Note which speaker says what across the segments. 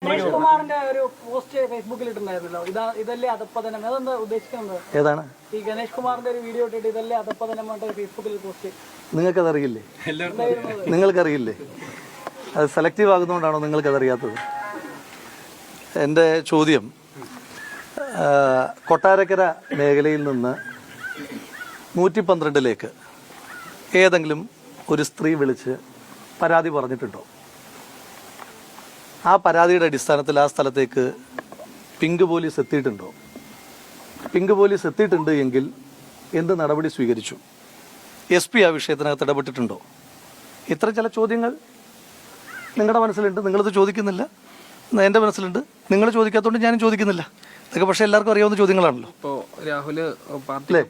Speaker 1: ഗണേഷ് കുമാറിന്റെ ഒരു പോസ്റ്റ് ഫേസ്ബുക്കിൽ ഇട്ടുണ്ടായിരുന്നല്ലോ, ഇതല്ലേ അധപ്പതനം, അതെന്താ ഉദ്ദേശിക്കുന്നത്?
Speaker 2: ഏതാണ്
Speaker 1: ഈ ഗണേഷ് കുമാറിന്റെ ഒരു വീഡിയോ ഇട്ടിട്ട് ഇതല്ലേ അധപ്പതനം ഫേസ്ബുക്കിൽ പോസ്റ്റ്?
Speaker 2: നിങ്ങൾക്കതറിയില്ലേ? നിങ്ങൾക്കറിയില്ലേ? അത് സെലക്റ്റീവ് ആകുന്നതുകൊണ്ടാണോ നിങ്ങൾക്കതറിയാത്തത്? എൻ്റെ ചോദ്യം, കൊട്ടാരക്കര മേഖലയിൽ നിന്ന് 112 ഏതെങ്കിലും ഒരു സ്ത്രീ വിളിച്ച് പരാതി പറഞ്ഞിട്ടുണ്ടോ? ആ പരാതിയുടെ അടിസ്ഥാനത്തിൽ ആ സ്ഥലത്തേക്ക് പിങ്ക് പോലീസ് എത്തിയിട്ടുണ്ടോ? പിങ്ക് പോലീസ് എത്തിയിട്ടുണ്ട് എങ്കിൽ എന്ത് നടപടി സ്വീകരിച്ചു? SP ആ വിഷയത്തിനകത്ത് ഇടപെട്ടിട്ടുണ്ടോ? ഇത്ര ചില ചോദ്യങ്ങൾ നിങ്ങളുടെ മനസ്സിലുണ്ട്, നിങ്ങളത് ചോദിക്കുന്നില്ല. എൻ്റെ മനസ്സിലുണ്ട്, നിങ്ങൾ ചോദിക്കാത്തതുകൊണ്ട് ഞാനും ചോദിക്കുന്നില്ല. ഇതൊക്കെ പക്ഷേ എല്ലാവർക്കും അറിയാവുന്ന ചോദ്യങ്ങളാണല്ലോ.
Speaker 3: ഇപ്പോൾ രാഹുൽ
Speaker 2: അല്ലേ?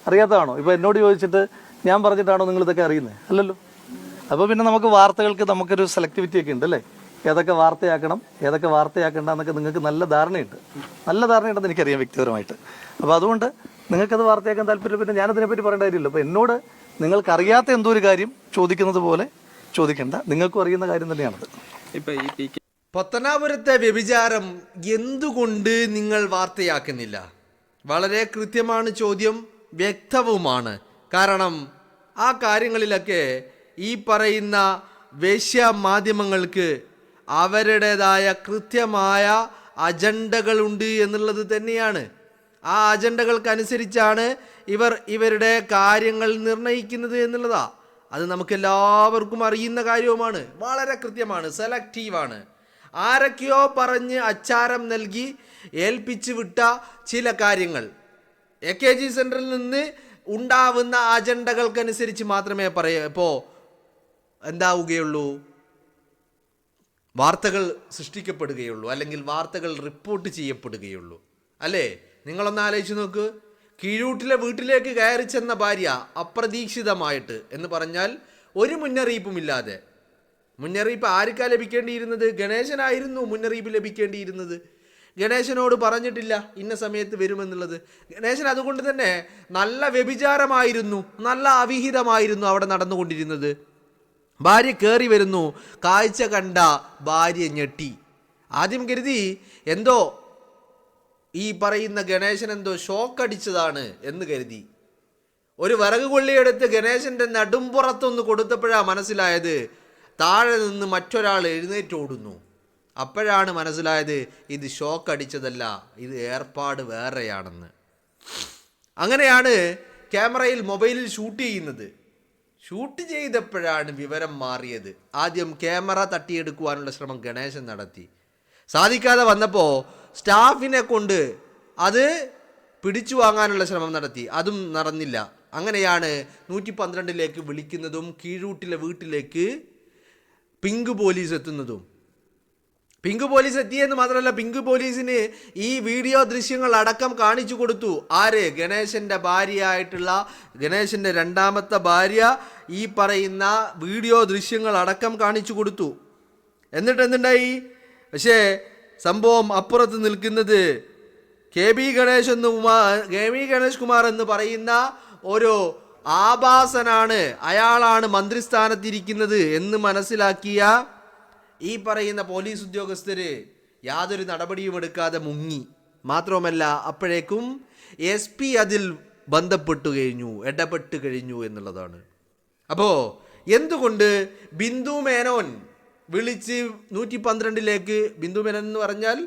Speaker 2: അറിയാത്തതാണോ? ഇപ്പോൾ എന്നോട് ചോദിച്ചിട്ട് ഞാൻ പറഞ്ഞിട്ടാണോ നിങ്ങൾ ഇതൊക്കെ അറിയുന്നത്? അല്ലല്ലോ. അപ്പോൾ പിന്നെ നമുക്ക് വാർത്തകൾക്ക് നമുക്കൊരു സെലക്ടിവിറ്റി ഒക്കെ ഉണ്ട് അല്ലേ? ഏതൊക്കെ വാർത്തയാക്കണം, ഏതൊക്കെ വാർത്തയാക്കണ്ട എന്നൊക്കെ നിങ്ങൾക്ക് നല്ല ധാരണയുണ്ട്. നല്ല ധാരണയുണ്ടെന്ന് എനിക്കറിയാം വ്യക്തിപരമായിട്ട്. അപ്പോൾ അതുകൊണ്ട് നിങ്ങൾക്കത് വാർത്തയാക്കാൻ താല്പര്യം, പിന്നെ ഞാനതിനെപ്പറ്റി പറയേണ്ട കാര്യമില്ല. അപ്പോൾ എന്നോട് നിങ്ങൾക്കറിയാത്ത എന്തോ ഒരു കാര്യം ചോദിക്കുന്നത് പോലെ ചോദിക്കേണ്ട, നിങ്ങൾക്കും അറിയുന്ന കാര്യം തന്നെയാണത്.
Speaker 3: ഇപ്പം ഈ
Speaker 4: പത്തനാപുരത്തെ വ്യഭിചാരം എന്തുകൊണ്ട് നിങ്ങൾ വാർത്തയാക്കുന്നില്ല? വളരെ കൃത്യമാണ് ചോദ്യം, വ്യക്തവുമാണ്. കാരണം ആ കാര്യങ്ങളിലൊക്കെ ഈ പറയുന്ന വേശ്യ മാധ്യമങ്ങൾക്ക് അവരുടേതായ കൃത്യമായ അജണ്ടകളുണ്ട് എന്നുള്ളത് തന്നെയാണ്. ആ അജണ്ടകൾക്കനുസരിച്ചാണ് ഇവരുടെ കാര്യങ്ങൾ നിർണ്ണയിക്കുന്നത് എന്നുള്ളതാ. അത് നമുക്കെല്ലാവർക്കും അറിയുന്ന കാര്യവുമാണ്. വളരെ കൃത്യമാണ്, സെലക്റ്റീവാണ്. ആരൊക്കെയോ പറഞ്ഞ് അച്ചാരം നൽകി ഏൽപ്പിച്ചു വിട്ട ചില കാര്യങ്ങൾ AKG സെൻറ്ററിൽ നിന്ന് ഉണ്ടാവുന്ന അജണ്ടകൾക്കനുസരിച്ച് മാത്രമേ ഇപ്പോൾ എന്താവുകയുള്ളൂ, വാർത്തകൾ സൃഷ്ടിക്കപ്പെടുകയുള്ളൂ, അല്ലെങ്കിൽ വാർത്തകൾ റിപ്പോർട്ട് ചെയ്യപ്പെടുകയുള്ളൂ. അല്ലേ? നിങ്ങളൊന്ന് ആലോചിച്ച് നോക്ക്. കീഴൂട്ടിലെ വീട്ടിലേക്ക് കയറി ചെന്ന ഭാര്യ അപ്രതീക്ഷിതമായിട്ട് എന്ന് പറഞ്ഞാൽ ഒരു മുന്നറിയിപ്പുമില്ലാതെ, മുന്നറിയിപ്പ് ആർക്കാ ലഭിക്കേണ്ടിയിരുന്നത്? ഗണേശനായിരുന്നു മുന്നറിയിപ്പ് ലഭിക്കേണ്ടിയിരുന്നത്. ഗണേശനോട് പറഞ്ഞിട്ടില്ല ഇന്ന സമയത്ത് വരുമെന്നുള്ളത്. ഗണേശൻ അതുകൊണ്ട് തന്നെ നല്ല വ്യഭിചാരമായിരുന്നു, നല്ല അവിഹിതമായിരുന്നു അവിടെ നടന്നുകൊണ്ടിരുന്നത്. ഭാര്യ കയറി വരുന്നു, കാഴ്ച കണ്ട ഭാര്യ ഞെട്ടി. ആദ്യം കരുതി എന്തോ ഈ പറയുന്ന ഗണേശൻ എന്തോ ഷോക്കടിച്ചതാണ് എന്ന് കരുതി. ഒരു വിറക് കൊള്ളിയെടുത്ത് ഗണേശൻ്റെ നടുംപുറത്തൊന്ന് കൊടുത്തപ്പോഴാണ് മനസ്സിലായത് താഴെ നിന്ന് മറ്റൊരാൾ എഴുന്നേറ്റ് ഓടുന്നു. അപ്പോഴാണ് മനസ്സിലായത് ഇത് ഷോക്കടിച്ചതല്ല, ഇത് ഏർപ്പാട് വേറെയാണെന്ന്. അങ്ങനെയാണ് ക്യാമറയിൽ മൊബൈലിൽ ഷൂട്ട് ചെയ്യുന്നത്. ഷൂട്ട് ചെയ്തപ്പോഴാണ് വിവരം മാറിയത്. ആദ്യം ക്യാമറ തട്ടിയെടുക്കുവാനുള്ള ശ്രമം ഗണേശൻ നടത്തി. സാധിക്കാതെ വന്നപ്പോൾ സ്റ്റാഫിനെ കൊണ്ട് അത് പിടിച്ചു വാങ്ങാനുള്ള ശ്രമം നടത്തി. അതും നടന്നില്ല. അങ്ങനെയാണ് 112 വിളിക്കുന്നതും കീഴൂട്ടിലെ വീട്ടിലേക്ക് പിങ്ക് പോലീസ് എത്തുന്നതും. പിങ്ക് പോലീസ് എത്തിയെന്ന് മാത്രമല്ല, പിങ്ക് പോലീസിന് ഈ വീഡിയോ ദൃശ്യങ്ങൾ അടക്കം കാണിച്ചു കൊടുത്തു. ആര്? ഗണേശൻ്റെ ഭാര്യയായിട്ടുള്ള ഗണേശൻ്റെ രണ്ടാമത്തെ ഭാര്യ ഈ പറയുന്ന വീഡിയോ ദൃശ്യങ്ങൾ അടക്കം കാണിച്ചു കൊടുത്തു. എന്നിട്ട് എന്തുണ്ടായി? പക്ഷേ സംഭവം അപ്പുറത്ത് നിൽക്കുന്നത് KB ഗണേഷ് കുമാർ എന്ന് പറയുന്ന ഒരു ആഭാസനാണ്, അയാളാണ് മന്ത്രിസ്ഥാനത്തിരിക്കുന്നത് എന്ന് മനസ്സിലാക്കിയ ഈ പറയുന്ന പോലീസ് ഉദ്യോഗസ്ഥര് യാതൊരു നടപടിയും എടുക്കാതെ മുങ്ങി. മാത്രവുമല്ല, അപ്പോഴേക്കും SP അതിൽ ഇടപെട്ട് കഴിഞ്ഞു എന്നുള്ളതാണ്. അപ്പോൾ എന്തുകൊണ്ട് ബിന്ദു മേനോൻ വിളിച്ച് 112 ബിന്ദു മേനോൻ എന്ന് പറഞ്ഞാൽ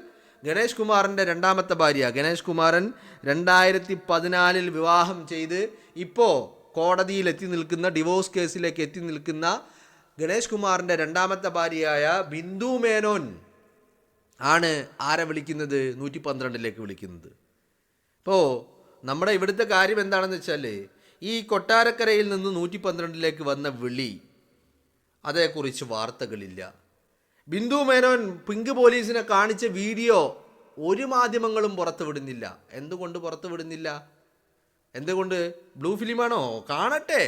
Speaker 4: ഗണേഷ് കുമാറിൻ്റെ രണ്ടാമത്തെ ഭാര്യ. ഗണേഷ് കുമാരൻ 2014 വിവാഹം ചെയ്ത് ഇപ്പോൾ കോടതിയിൽ എത്തി നിൽക്കുന്ന, ഡിവോഴ്സ് കേസിലേക്ക് എത്തി നിൽക്കുന്ന ഗണേഷ് കുമാറിൻ്റെ രണ്ടാമത്തെ ഭാര്യയായ ബിന്ദു മേനോൻ ആണ് ആരെ വിളിക്കുന്നത്? 112 വിളിക്കുന്നത്. അപ്പോൾ നമ്മുടെ ഇവിടുത്തെ കാര്യം എന്താണെന്ന് വെച്ചാൽ, ഈ കൊട്ടാരക്കരയിൽ നിന്ന് 112 വന്ന വിളി, അതേക്കുറിച്ച് വാർത്തകളില്ല. ബിന്ദു മേനോൻ പിങ്ക് പോലീസിനെ കാണിച്ച വീഡിയോ ഒരു മാധ്യമങ്ങളും പുറത്തുവിടുന്നില്ല. എന്തുകൊണ്ട് പുറത്തുവിടുന്നില്ല? എന്തുകൊണ്ട്? ബ്ലൂ ഫിലിമാണോ? കാണട്ടെ.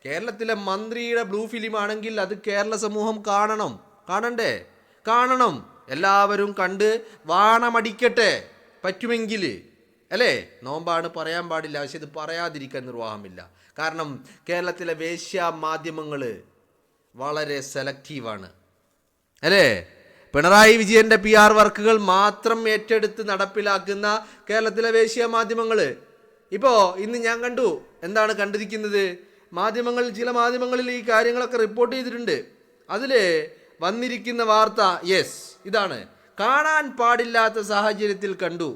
Speaker 4: കേരളത്തിലെ മന്ത്രിയുടെ ബ്ലൂ ഫിലിമാണെങ്കിൽ അത് കേരള സമൂഹം കാണണ്ടേ? കാണണം. എല്ലാവരും കണ്ട് വാണമടിക്കട്ടെ പറ്റുമെങ്കിൽ. അല്ലേ? നോമ്പാണ്, പറയാൻ പാടില്ല. പക്ഷെ ഇത് പറയാതിരിക്കാൻ നിർവാഹമില്ല. കാരണം കേരളത്തിലെ വേശ്യ മാധ്യമങ്ങൾ വളരെ സെലക്റ്റീവാണ്. അല്ലേ? പിണറായി വിജയന്റെ PR വർക്കുകൾ മാത്രം ഏറ്റെടുത്ത് നടപ്പിലാക്കുന്ന കേരളത്തിലെ വേശ്യ മാധ്യമങ്ങൾ. ഇപ്പോൾ ഇന്ന് ഞാൻ കണ്ടു, എന്താണ് കണ്ടിരിക്കുന്നത്, ചില മാധ്യമങ്ങളിൽ ഈ കാര്യങ്ങളൊക്കെ റിപ്പോർട്ട് ചെയ്തിട്ടുണ്ട്. അതിൽ വന്നിരിക്കുന്ന വാർത്ത ഇതാണ്: കാണാൻ പാടില്ലാത്ത സാഹചര്യത്തിൽ കണ്ടു,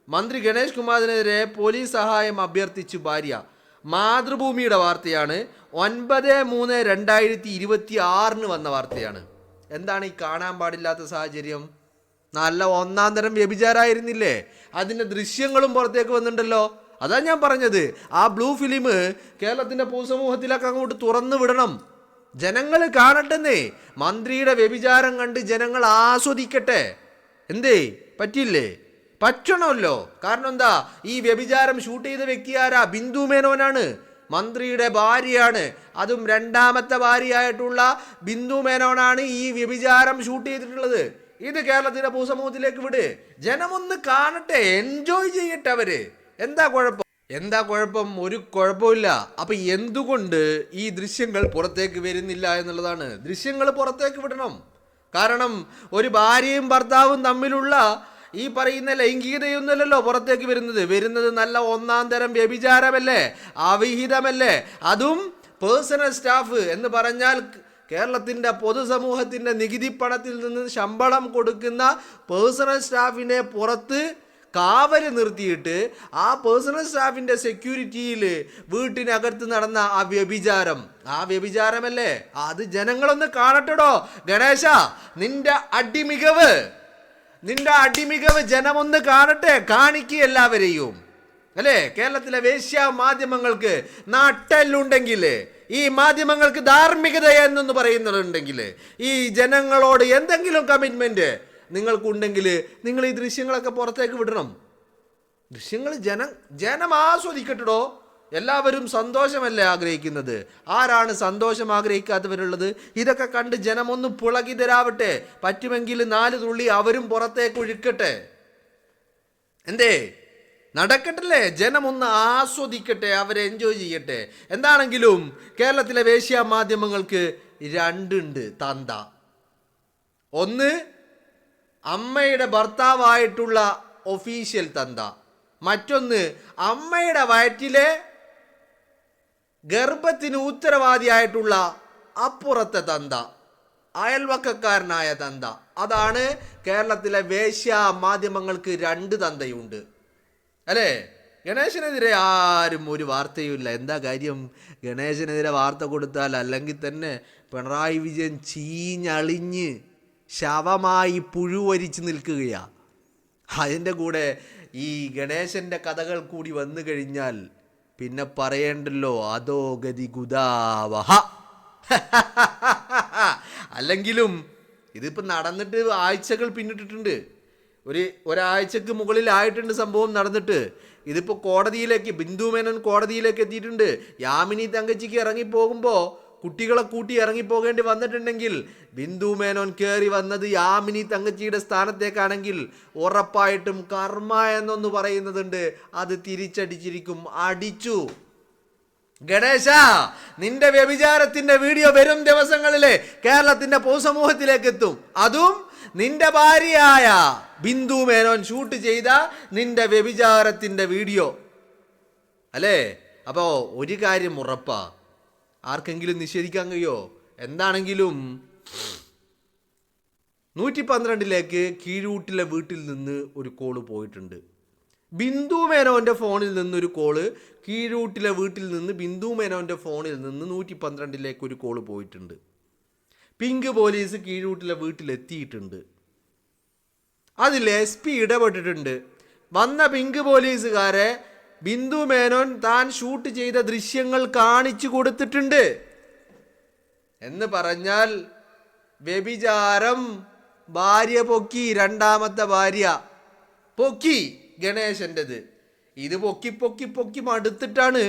Speaker 4: മന്ത്രി ഗണേഷ് കുമാറിനെതിരെ പോലീസ് സഹായം അഭ്യർത്ഥിച്ചു ഭാര്യ. മാതൃഭൂമിയുടെ വാർത്തയാണ്. 9/3/2026 വന്ന വാർത്തയാണ്. എന്താണ് ഈ കാണാൻ പാടില്ലാത്ത സാഹചര്യം? നല്ല ഒന്നാം തരം വ്യഭിചാരമായിരുന്നില്ലേ? അതിൻ്റെ ദൃശ്യങ്ങളും പുറത്തേക്ക് വന്നിട്ടുണ്ടല്ലോ. അതാ ഞാൻ പറഞ്ഞത്, ആ ബ്ലൂ ഫിലിം കേരളത്തിൻ്റെ പൊതുസമൂഹത്തിലൊക്കെ അങ്ങോട്ട് തുറന്നു വിടണം, ജനങ്ങൾ കാണട്ടെന്നേ. മന്ത്രിയുടെ വ്യഭിചാരം കണ്ട് ജനങ്ങൾ ആസ്വദിക്കട്ടെ. എന്തേ പറ്റില്ലേ? പറ്റണമല്ലോ. കാരണം എന്താ, ഈ വ്യഭിചാരം ഷൂട്ട് ചെയ്ത വ്യക്തി ആരാ? ബിന്ദു മേനോനാണ്, മന്ത്രിയുടെ ഭാര്യയാണ്. അതും രണ്ടാമത്തെ ഭാര്യയായിട്ടുള്ള ബിന്ദു മേനോനാണ് ഈ വ്യഭിചാരം ഷൂട്ട് ചെയ്തിട്ടുള്ളത്. ഇത് കേരളത്തിലെ പൊതുസമൂഹത്തിലേക്ക് വിട്, ജനമൊന്ന് കാണട്ടെ, എൻജോയ് ചെയ്യട്ടെ അവര്. എന്താ കുഴപ്പം? ഒരു കുഴപ്പമില്ല. അപ്പൊ എന്തുകൊണ്ട് ഈ ദൃശ്യങ്ങൾ പുറത്തേക്ക് വരുന്നില്ല എന്നുള്ളതാണ്. ദൃശ്യങ്ങൾ പുറത്തേക്ക് വിടണം. കാരണം ഒരു ഭാര്യയും ഭർത്താവും തമ്മിലുള്ള ഈ പറയുന്ന ലൈംഗികതയൊന്നുമല്ലല്ലോ പുറത്തേക്ക് വരുന്നത് നല്ല ഒന്നാം തരം വ്യഭിചാരമല്ലേ, അവിഹിതമല്ലേ. അതും പേഴ്സണൽ സ്റ്റാഫ് എന്ന് പറഞ്ഞാൽ കേരളത്തിൻ്റെ പൊതുസമൂഹത്തിൻ്റെ നികുതി പണത്തിൽ നിന്ന് ശമ്പളം കൊടുക്കുന്ന പേഴ്സണൽ സ്റ്റാഫിനെ പുറത്ത് കാവല് നിർത്തിയിട്ട് ആ പേഴ്സണൽ സ്റ്റാഫിൻ്റെ സെക്യൂരിറ്റിയിൽ വീട്ടിനകത്ത് നടന്ന ആ വ്യഭിചാരമല്ലേ, അത് ജനങ്ങളൊന്ന് കാണട്ടെടോ. ഗണേശ, നിന്റെ അടിമികവ് ജനമൊന്ന് കാണട്ടെ, കാണിക്കുക എല്ലാവരെയും, അല്ലേ? കേരളത്തിലെ വേശ്യ മാധ്യമങ്ങൾക്ക് നട്ടെല്ലുണ്ടെങ്കിൽ, ഈ മാധ്യമങ്ങൾക്ക് ധാർമ്മികത എന്നൊന്ന് പറയുന്നുണ്ടെങ്കിൽ, ഈ ജനങ്ങളോട് എന്തെങ്കിലും കമ്മിറ്റ്മെന്റ് നിങ്ങൾക്കുണ്ടെങ്കിൽ നിങ്ങൾ ഈ ദൃശ്യങ്ങളൊക്കെ പുറത്തേക്ക് വിടണം. ദൃശ്യങ്ങൾ ജനം ആസ്വദിക്കട്ടോ. എല്ലാവരും സന്തോഷമല്ലേ ആഗ്രഹിക്കുന്നത്? ആരാണ് സന്തോഷം ആഗ്രഹിക്കാത്തവരുള്ളത്? ഇതൊക്കെ കണ്ട് ജനമൊന്ന് പുളകിതരാവട്ടെ. പറ്റുമെങ്കിൽ 4 തുള്ളി അവരും പുറത്തേക്ക് ഒഴുക്കട്ടെ. എന്തേ നടക്കട്ടല്ലേ? ജനമൊന്ന് ആസ്വദിക്കട്ടെ, അവരെ എൻജോയ് ചെയ്യട്ടെ. എന്താണെങ്കിലും കേരളത്തിലെ വേശ്യ മാധ്യമങ്ങൾക്ക് 2 ഉണ്ട് തന്ത. ഒന്ന് അമ്മയുടെ ഭർത്താവായിട്ടുള്ള ഒഫീഷ്യൽ തന്ത, മറ്റൊന്ന് അമ്മയുടെ വയറ്റിലെ ഗർഭത്തിന് ഉത്തരവാദിയായിട്ടുള്ള അപ്പുറത്തെ തന്ത, അയൽവക്കക്കാരനായ തന്ത. അതാണ് കേരളത്തിലെ വേശ്യ മാധ്യമങ്ങൾക്ക് 2 തന്തയുണ്ട്, അല്ലേ? ഗണേശനെതിരെ ആരും ഒരു വാർത്തയുമില്ല. എന്താ കാര്യം? ഗണേശനെതിരെ വാർത്ത കൊടുത്താൽ അല്ലെങ്കിൽ തന്നെ പിണറായി വിജയൻ ചീഞ്ഞളിഞ്ഞ് ശവമായി പുഴുവരിച്ച് നിൽക്കുകയാണ്. അതിൻ്റെ കൂടെ ഈ ഗണേശൻ്റെ കഥകൾ കൂടി വന്നു കഴിഞ്ഞാൽ പിന്നെ പറയേണ്ടല്ലോ, അതോ ഗതി ഗുദാവഹ. അല്ലെങ്കിലും ഇതിപ്പോൾ നടന്നിട്ട് ആഴ്ചകൾ പിന്നിട്ടിട്ടുണ്ട്. ഒരാഴ്ചക്ക് മുകളിലായിട്ടുണ്ട് സംഭവം നടന്നിട്ട്. ഇതിപ്പോൾ കോടതിയിലേക്ക്, ബിന്ദു മേനോൻ കോടതിയിലേക്ക് എത്തിയിട്ടുണ്ട്. യാമിനി തങ്കച്ചിക്ക് ഇറങ്ങിപ്പോകുമ്പോൾ കുട്ടികളെ കൂട്ടി ഇറങ്ങിപ്പോകേണ്ടി വന്നിട്ടുണ്ടെങ്കിൽ ബിന്ദു മേനോൻ കയറി വന്നത് യാമിനി തങ്കച്ചിയുടെ സ്ഥാനത്തേക്കാണെങ്കിൽ ഉറപ്പായിട്ടും കർമ്മ എന്നൊന്ന് പറയുന്നതുണ്ട്, അത് തിരിച്ചടിച്ചിരിക്കും. അടിച്ചു. ഗണേശ, നിന്റെ വ്യഭിചാരത്തിന്റെ വീഡിയോ വരും ദിവസങ്ങളിലെ കേരളത്തിന്റെ പൊതുസമൂഹത്തിലേക്ക് എത്തും. അതും നിന്റെ ഭാര്യയായ ബിന്ദു മേനോൻ ഷൂട്ട് ചെയ്ത നിന്റെ വ്യഭിചാരത്തിന്റെ വീഡിയോ, അല്ലേ? അപ്പോൾ ഒരു കാര്യം ഉറപ്പാ, ആർക്കെങ്കിലും നിഷേധിക്കാൻ കഴിയോ? എന്താണെങ്കിലും 112ലേക്ക് കീഴൂട്ടിലെ വീട്ടിൽ നിന്ന് ഒരു കോള് പോയിട്ടുണ്ട്. ബിന്ദു മേനോൻ്റെ ഫോണിൽ നിന്നൊരു കോള് കീഴൂട്ടിലെ വീട്ടിൽ നിന്ന് ബിന്ദു മേനോൻ്റെ ഫോണിൽ നിന്ന് 112ലേക്ക് ഒരു കോള് പോയിട്ടുണ്ട്. പിങ്ക് പോലീസ് കീഴൂട്ടിലെ വീട്ടിലെത്തിയിട്ടുണ്ട്. അതിൽ SP ഇടപെട്ടിട്ടുണ്ട്. വന്ന പിങ്ക് പോലീസുകാരെ ബിന്ദു മേനോൻ താൻ ഷൂട്ട് ചെയ്ത ദൃശ്യങ്ങൾ കാണിച്ചു കൊടുത്തിട്ടുണ്ട്. എന്ന് പറഞ്ഞാൽ വ്യഭിചാരം ഭാര്യ പൊക്കി, രണ്ടാമത്തെ ഭാര്യ പൊക്കി ഗണേശൻ്റെത്. ഇത് പൊക്കി പൊക്കി പൊക്കി മടുത്തിട്ടാണ്,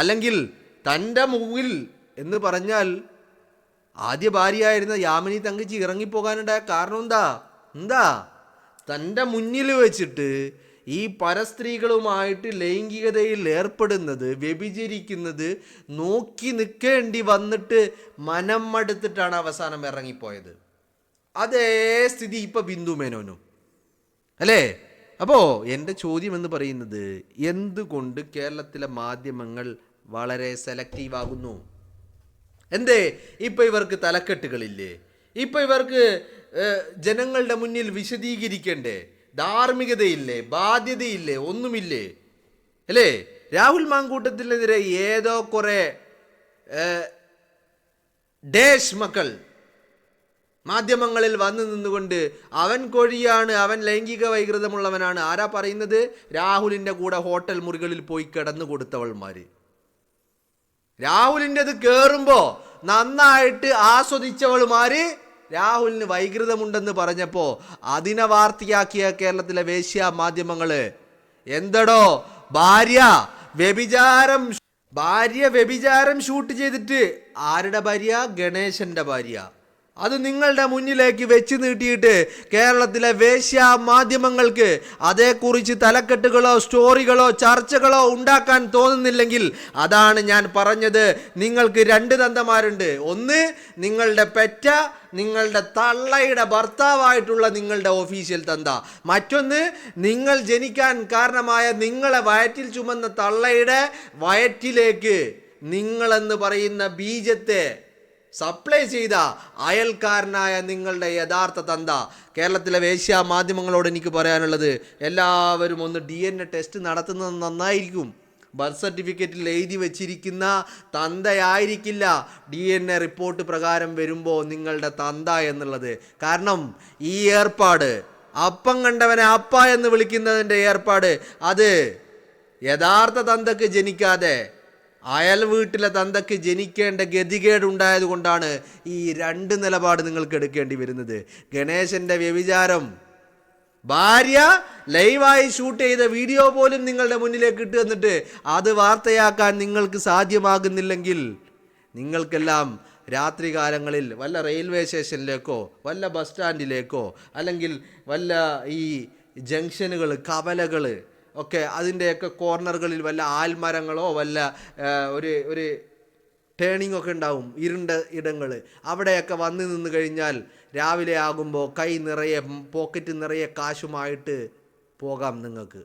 Speaker 4: അല്ലെങ്കിൽ തൻ്റെ മുന്നിൽ എന്ന് പറഞ്ഞാൽ ആദ്യ ഭാര്യയായിരുന്ന യാമിനി തങ്കച്ചി ഇറങ്ങിപ്പോകാനുണ്ടായ കാരണം എന്താ തൻ്റെ മുന്നിൽ വെച്ചിട്ട് ഈ പരസ്ത്രീകളുമായിട്ട് ലൈംഗികതയിൽ ഏർപ്പെടുന്നത്, വ്യഭിചരിക്കുന്നത് നോക്കി നിൽക്കേണ്ടി വന്നിട്ട് മനം മടുത്തിട്ടാണ് അവസാനം ഇറങ്ങിപ്പോയത്. അതേ സ്ഥിതി ഇപ്പൊ ബിന്ദു മേനോനും അല്ലേ? അപ്പോൾ എൻ്റെ ചോദ്യം എന്ന് പറയുന്നത്, എന്തുകൊണ്ട് കേരളത്തിലെ മാധ്യമങ്ങൾ വളരെ സെലക്റ്റീവ് ആകുന്നു? എന്തേ ഇപ്പൊ ഇവർക്ക് തലക്കെട്ടുകളില്ലേ? ഇപ്പൊ ഇവർക്ക് ജനങ്ങളുടെ മുന്നിൽ വിശദീകരിക്കണ്ടേ? ധാർമ്മികതയില്ലേ? ബാധ്യതയില്ലേ? ഒന്നുമില്ലേ? അല്ലേ? രാഹുൽ മാങ്കൂട്ടത്തിനെതിരെ ഏതോ കുറെ ഡേഷ് മക്കൾ മാധ്യമങ്ങളിൽ വന്നു നിന്നുകൊണ്ട് അവൻ കൊഴിയാണ്, അവൻ ലൈംഗിക വൈകൃതമുള്ളവനാണ്. ആരാ പറയുന്നത്? രാഹുലിൻ്റെ കൂടെ ഹോട്ടൽ മുറികളിൽ പോയി കിടന്നു കൊടുത്തവൾമാര്. രാഹുലിൻ്റെത് കേറുമ്പോൾ നന്നായിട്ട് ആസ്വദിച്ചവൾമാര് രാഹുലിന് വൈകൃതമുണ്ടെന്ന് പറഞ്ഞപ്പോൾ അതിനെ വാർത്തയാക്കിയ കേരളത്തിലെ വേശ്യ മാധ്യമങ്ങള് എന്തടോ ഭാര്യ വ്യഭിചാരം ഷൂട്ട് ചെയ്തിട്ട്, ആരുടെ ഭാര്യ? ഗണേശന്റെ ഭാര്യ. അത് നിങ്ങളുടെ മുന്നിലേക്ക് വെച്ച് നീട്ടിയിട്ട് കേരളത്തിലെ വേശ്യ മാധ്യമങ്ങൾക്ക് അതേക്കുറിച്ച് തലക്കെട്ടുകളോ സ്റ്റോറികളോ ചർച്ചകളോ ഉണ്ടാക്കാൻ തോന്നുന്നില്ലെങ്കിൽ, അതാണ് ഞാൻ പറഞ്ഞത്, നിങ്ങൾക്ക് രണ്ട് തന്തമാരുണ്ട്. ഒന്ന് നിങ്ങളുടെ പെറ്റ നിങ്ങളുടെ തള്ളയുടെ ഭർത്താവായിട്ടുള്ള നിങ്ങളുടെ ഒഫീഷ്യൽ തന്ത, മറ്റൊന്ന് നിങ്ങൾ ജനിക്കാൻ കാരണമായ നിങ്ങളെ വയറ്റിൽ ചുമന്ന തള്ളയുടെ വയറ്റിലേക്ക് നിങ്ങളെന്ന് പറയുന്ന ബീജത്തെ സപ്ലൈ ചെയ്ത അയൽക്കാരനായ നിങ്ങളുടെ യഥാർത്ഥ തന്ത. കേരളത്തിലെ വേശ്യ മാധ്യമങ്ങളോട് എനിക്ക് പറയാനുള്ളത്, എല്ലാവരും ഒന്ന് DNA ടെസ്റ്റ് നടത്തുന്നത് നന്നായിരിക്കും. ബർത്ത് സർട്ടിഫിക്കറ്റിൽ എഴുതി വച്ചിരിക്കുന്ന തന്തയായിരിക്കില്ല DNA റിപ്പോർട്ട് പ്രകാരം വരുമ്പോൾ നിങ്ങളുടെ തന്ത എന്നുള്ളത്. കാരണം ഈ ഏർപ്പാട്, അപ്പം കണ്ടവനെ അപ്പ എന്ന് വിളിക്കുന്നതിൻ്റെ ഏർപ്പാട്, അത് യഥാർത്ഥ തന്തക്ക് ജനിക്കാതെ അയൽ വീട്ടിലെ തന്തക്ക് ജനിക്കേണ്ട ഗതികേടുണ്ടായത് കൊണ്ടാണ് ഈ രണ്ട് നിലപാട് നിങ്ങൾക്ക് എടുക്കേണ്ടി വരുന്നത്. ഗണേശന്റെ വ്യഭിചാരം, ഭാര്യ ലൈവായി ഷൂട്ട് ചെയ്ത വീഡിയോ പോലും നിങ്ങളുടെ മുന്നിലേക്ക് ഇട്ട് തന്നിട്ട് അത് വാർത്തയാക്കാൻ നിങ്ങൾക്ക് സാധ്യമാകുന്നില്ലെങ്കിൽ, നിങ്ങൾക്കെല്ലാം രാത്രി കാലങ്ങളിൽ വല്ല റെയിൽവേ സ്റ്റേഷനിലേക്കോ വല്ല ബസ് സ്റ്റാൻഡിലേക്കോ അല്ലെങ്കിൽ വല്ല ഈ ജംഗ്ഷനുകൾ, കവലകൾ ഒക്കെ അതിൻ്റെയൊക്കെ കോർണറുകളിൽ വല്ല ആൽമരങ്ങളോ വല്ല ഒരു ടേണിംഗ് ഒക്കെ ഉണ്ടാവും, ഇരുണ്ട ഇടങ്ങൾ, അവിടെയൊക്കെ വന്ന് നിന്ന് കഴിഞ്ഞാൽ രാവിലെ ആകുമ്പോൾ കൈ നിറയെ പോക്കറ്റ് നിറയെ കാശുമായിട്ട് പോകാം നിങ്ങൾക്ക്.